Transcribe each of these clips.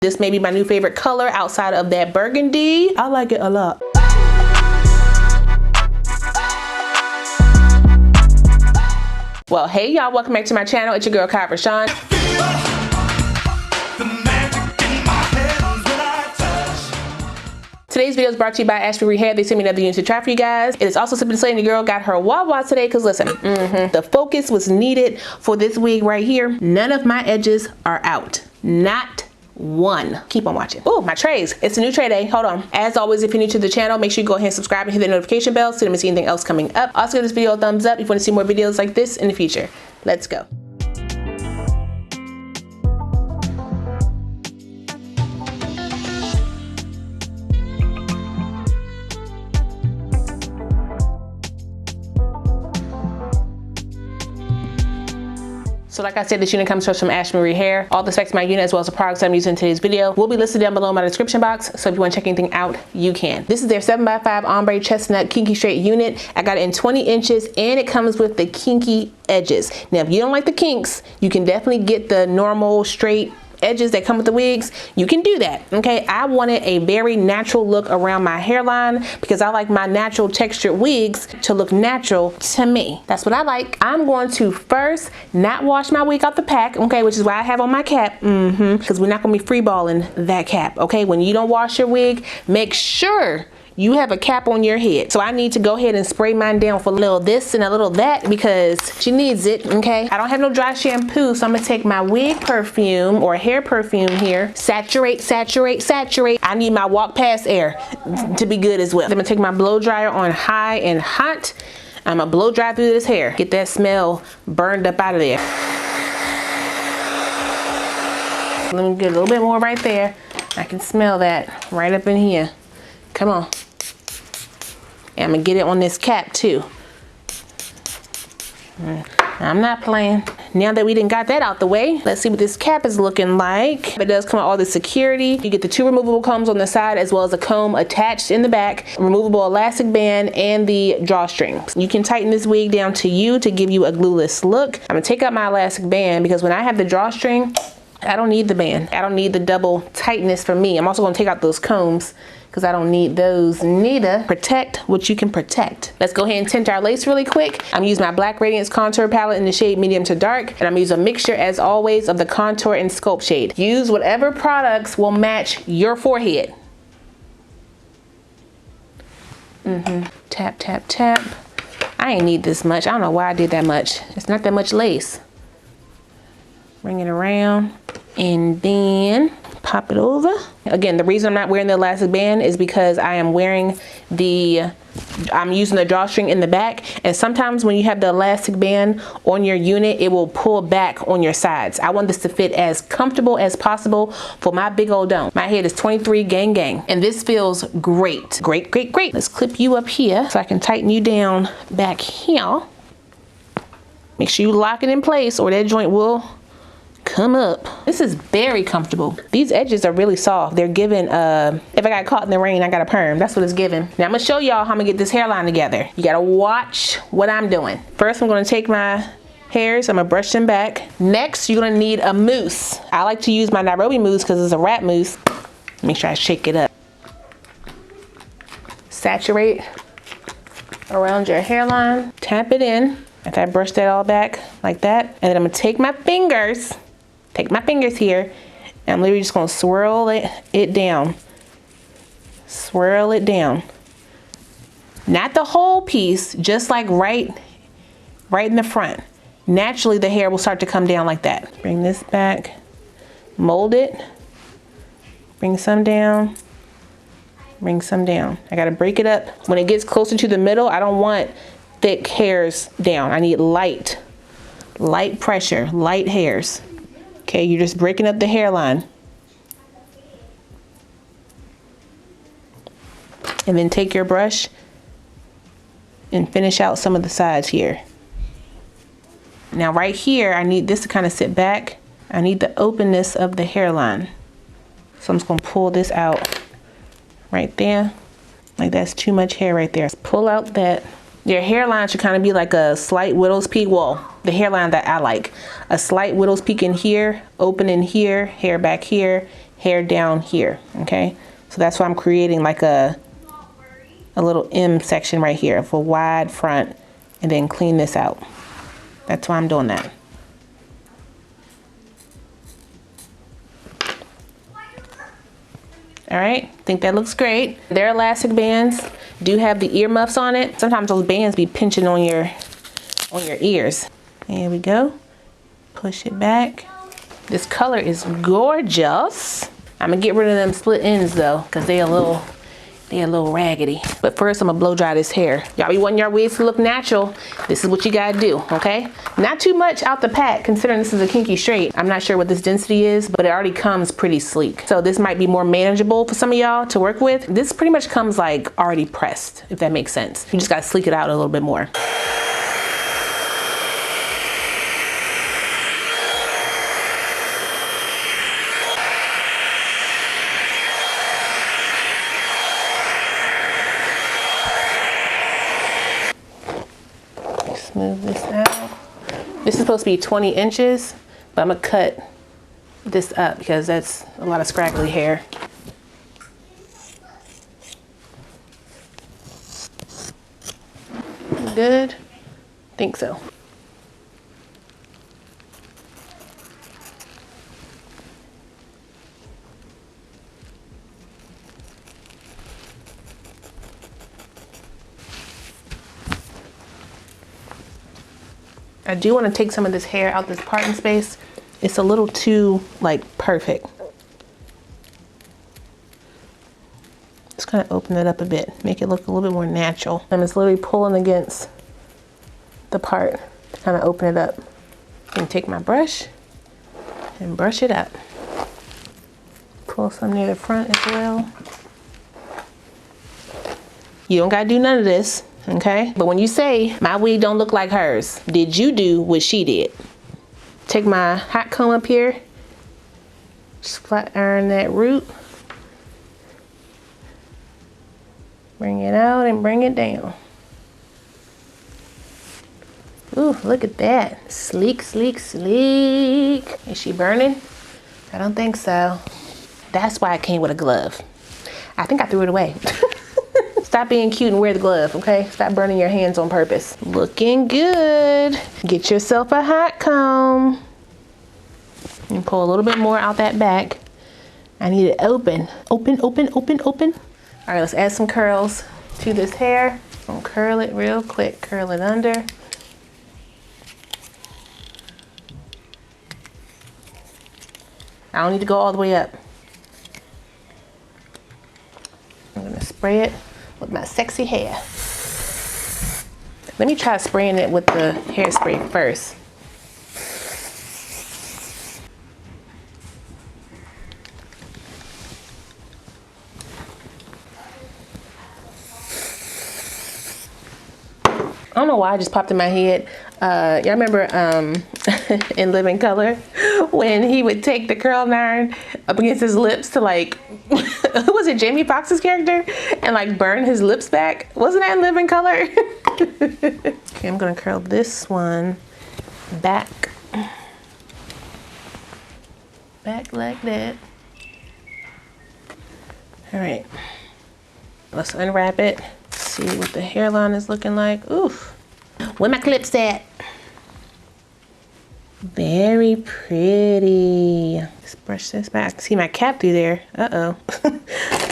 This may be my new favorite color outside of that burgundy. I like it a lot. Well, hey y'all, welcome back to my channel. It's your girl, Kie RaShon. Today's video is brought to you by Ashimary Hair. They sent me another unit to try for you guys. It is also simply saying the girl got her Wawa today because listen, the focus was needed for this wig right here. None of my edges are out. Not one. Keep on watching. Oh, my trays. It's a new tray day. Hold on. As always, if you're new to the channel, make sure you go ahead and subscribe and hit the notification bell so you don't miss anything else coming up. Also give this video a thumbs up if you want to see more videos like this in the future. Let's go. So like I said, this unit comes from Ashimary Hair. All the specs of my unit as well as the products I'm using in today's video will be listed down below in my description box. So if you want to check anything out, you can. This is their 7x5 Ombre Chestnut Kinky Straight unit. I got it in 20 inches and it comes with the kinky edges. Now, if you don't like the kinks, you can definitely get the normal straight edges that come with the wigs. You can do that, okay? I wanted a very natural look around my hairline because I like my natural textured wigs to look natural to me. That's what I like. I'm going to first not wash my wig out the pack, okay, which is why I have on my cap, because we're not gonna be freeballing that cap, okay? When you don't wash your wig, make sure you have a cap on your head. So I need to go ahead and spray mine down for a little this and a little that because she needs it, okay? I don't have no dry shampoo, so I'm gonna take my wig perfume or hair perfume here. Saturate, saturate, saturate. I need my walk past air to be good as well. I'm gonna take my blow dryer on high and hot. I'm gonna blow dry through this hair. Get that smell burned up out of there. Let me get a little bit more right there. I can smell that right up in here. Come on. And I'm gonna get it on this cap too. I'm not playing. Now that we done got that out the way, let's see what this cap is looking like. It does come with all the security. You get the 2 removable combs on the side as well as a comb attached in the back, removable elastic band, and the drawstring. You can tighten this wig down to you to give you a glueless look. I'm gonna take out my elastic band because when I have the drawstring, I don't need the band. I don't need the double tightness for me. I'm also gonna take out those combs because I don't need those neither. Protect what you can protect. Let's go ahead and tint our lace really quick. I'm using my Black Radiance contour palette in the shade medium to dark, and I'm using a mixture as always of the contour and sculpt shade. Use whatever products will match your forehead. Tap, tap, tap. I ain't need this much. I don't know why I did that much. It's not that much lace. Bring it around and then pop it over. Again, the reason I'm not wearing the elastic band is because I am wearing I'm using the drawstring in the back, and sometimes when you have the elastic band on your unit, it will pull back on your sides. I want this to fit as comfortable as possible for my big old dome. My head is 23 gang gang, and this feels great. Great, great, great. Let's clip you up here so I can tighten you down back here. Make sure you lock it in place or that joint will come up. This is very comfortable. These edges are really soft. They're giving, if I got caught in the rain, I got a perm. That's what it's giving. Now I'm gonna show y'all how I'm gonna get this hairline together. You gotta watch what I'm doing. First, I'm gonna take my hairs, I'm gonna brush them back. Next, you're gonna need a mousse. I like to use my Nairobi mousse because it's a wrap mousse. Make sure I shake it up. Saturate around your hairline. Tap it in. After I brush that all back like that. And then I'm gonna take my fingers here, and I'm literally just gonna swirl it down. Swirl it down. Not the whole piece, just like right in the front. Naturally, the hair will start to come down like that. Bring this back, mold it, bring some down, bring some down. I gotta break it up. When it gets closer to the middle, I don't want thick hairs down. I need light pressure, light hairs. Okay, you're just breaking up the hairline. And then take your brush and finish out some of the sides here. Now right here, I need this to kind of sit back. I need the openness of the hairline. So I'm just gonna pull this out right there. Like that's too much hair right there. Pull out that. Your hairline should kind of be like a slight widow's peak. Well, the hairline that I like. A slight widow's peak in here, open in here, hair back here, hair down here, okay? So that's why I'm creating like a little M section right here for wide front, and then clean this out. That's why I'm doing that. All right, think that looks great. Their elastic bands do have the ear muffs on it. Sometimes those bands be pinching on your ears. There we go. Push it back. This color is gorgeous. I'm gonna get rid of them split ends though, cause they're a little raggedy. But first I'm gonna blow dry this hair. Y'all be wanting your wigs to look natural. This is what you gotta do, okay? Not too much out the pack, considering this is a kinky straight. I'm not sure what this density is, but it already comes pretty sleek. So this might be more manageable for some of y'all to work with. This pretty much comes like already pressed, if that makes sense. You just gotta sleek it out a little bit more. Smooth this out. This is supposed to be 20 inches, but I'm gonna cut this up because that's a lot of scraggly hair. Good? Think so. I do want to take some of this hair out this parting space. It's a little too like perfect. Just kind of open it up a bit, make it look a little bit more natural. I'm just literally pulling against the part to kind of open it up. And take my brush and brush it up. Pull some near the front as well. You don't gotta do none of this. Okay, but when you say my wig don't look like hers, did you do what she did? Take my hot comb up here, just flat iron that root, bring it out and bring it down. Ooh, look at that, sleek, sleek, sleek. Is she burning? I don't think so. That's why it came with a glove. I think I threw it away. Stop being cute and wear the glove, okay? Stop burning your hands on purpose. Looking good. Get yourself a hot comb. And pull a little bit more out that back. I need it open. Open, open, open, open. All right, let's add some curls to this hair. I'm gonna curl it real quick. Curl it under. I don't need to go all the way up. I'm gonna spray it with my sexy hair. Let me try spraying it with the hairspray first. I don't know why it just popped in my head. Y'all remember in Living Color when he would take the curling iron up against his lips to like, who was it, Jamie Foxx's character? And like burn his lips back? Wasn't that in Living Color? Okay, I'm gonna curl this one back. Back like that. All right, let's unwrap it. See what the hairline is looking like. Oof. Where my clips at? Very pretty. Let's brush this back. I can see my cap through there. Uh-oh.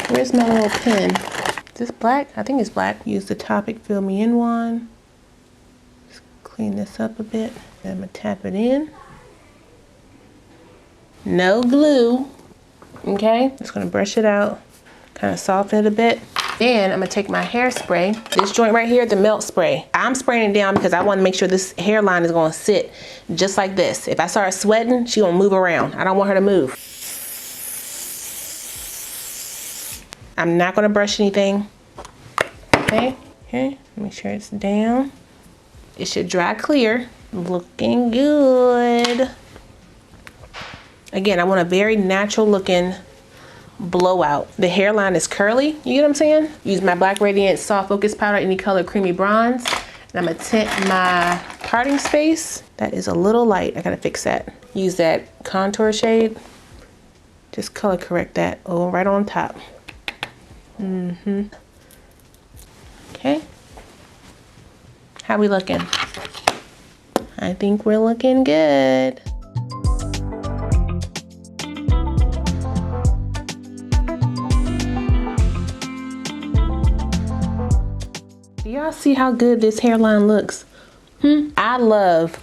Where's my little pen? Is this black? I think it's black. Use the Topic Fill Me In wand. Just clean this up a bit. Then I'm gonna tap it in. No glue. Okay, just gonna brush it out. Kind of soften it a bit. Then I'm gonna take my hairspray, this joint right here, the melt spray. I'm spraying it down because I wanna make sure this hairline is gonna sit just like this. If I start sweating, she gonna move around. I don't want her to move. I'm not gonna brush anything. Okay, make sure it's down. It should dry clear. Looking good. Again, I want a very natural looking blowout. The hairline is curly, you get what I'm saying? Use my Black Radiant Soft Focus Powder, any color creamy bronze. And I'm gonna tint my parting space. That is a little light, I gotta fix that. Use that contour shade. Just color correct that. Oh, right on top. Okay. How we looking? I think we're looking good. Do y'all see how good this hairline looks? I love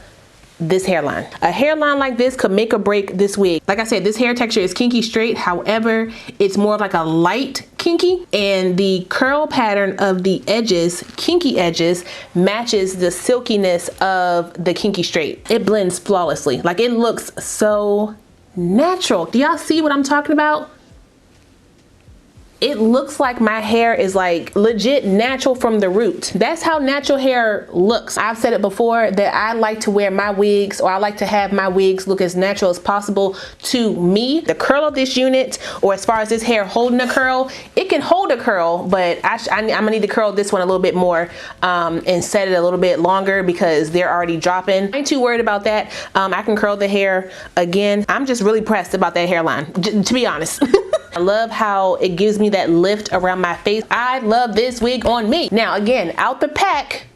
this hairline. A hairline like this could make or break this wig. Like I said, this hair texture is kinky straight. However, it's more of like a light kinky, and the curl pattern of the edges, kinky edges, matches the silkiness of the kinky straight. It blends flawlessly. Like, it looks so natural. Do y'all see what I'm talking about? It looks like my hair is like legit natural from the root. That's how natural hair looks. I've said it before that I like to wear my wigs, or I like to have my wigs look as natural as possible to me. The curl of this unit, or as far as this hair holding a curl, it can hold a curl, but I'm gonna need to curl this one a little bit more and set it a little bit longer because they're already dropping. I ain't too worried about that. I can curl the hair again. I'm just really pressed about that hairline, to be honest. I love how it gives me that lift around my face. I love this wig on me. Now again, out the pack,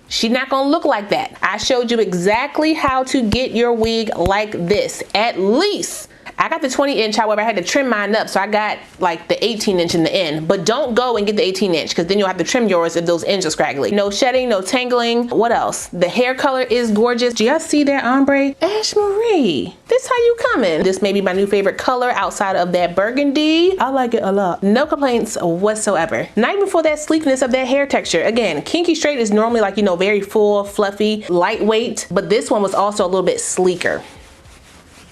she's not gonna look like that. I showed you exactly how to get your wig like this. At least, I got the 20-inch, however, I had to trim mine up, so I got like the 18-inch in the end. But don't go and get the 18-inch, because then you'll have to trim yours if those ends are scraggly. No shedding, no tangling. What else? The hair color is gorgeous. Do y'all see that ombre? Ashimary, this how you coming. This may be my new favorite color outside of that burgundy. I like it a lot. No complaints whatsoever. Not even for that sleekness of that hair texture. Again, kinky straight is normally like, you know, very full, fluffy, lightweight, but this one was also a little bit sleeker.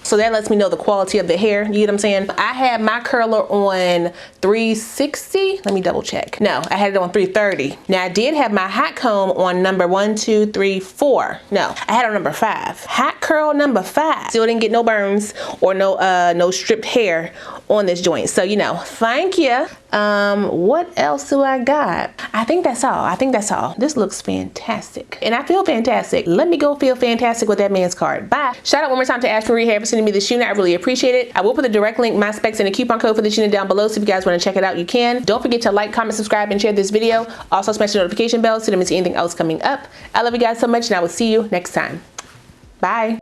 So that lets me know the quality of the hair, you get what I'm saying? I had my curler on 360. Let me double check. No, I had it on 330. Now I did have my hot comb on number 1, 2, 3, 4. No, I had it on number 5. Hot curl number 5. Still didn't get no burns or no stripped hair on this joint. So, you know, thank you. What else do I got? I think that's all. I think that's all. This looks fantastic. And I feel fantastic. Let me go feel fantastic with that man's card. Bye. Shout out one more time to Ashimary Hair for sending me this unit. I really appreciate it. I will put the direct link, my specs, and a coupon code for this unit down below. So if you guys want to check it out, you can. Don't forget to like, comment, subscribe, and share this video. Also smash the notification bell so you don't miss anything else coming up. I love you guys so much, and I will see you next time. Bye.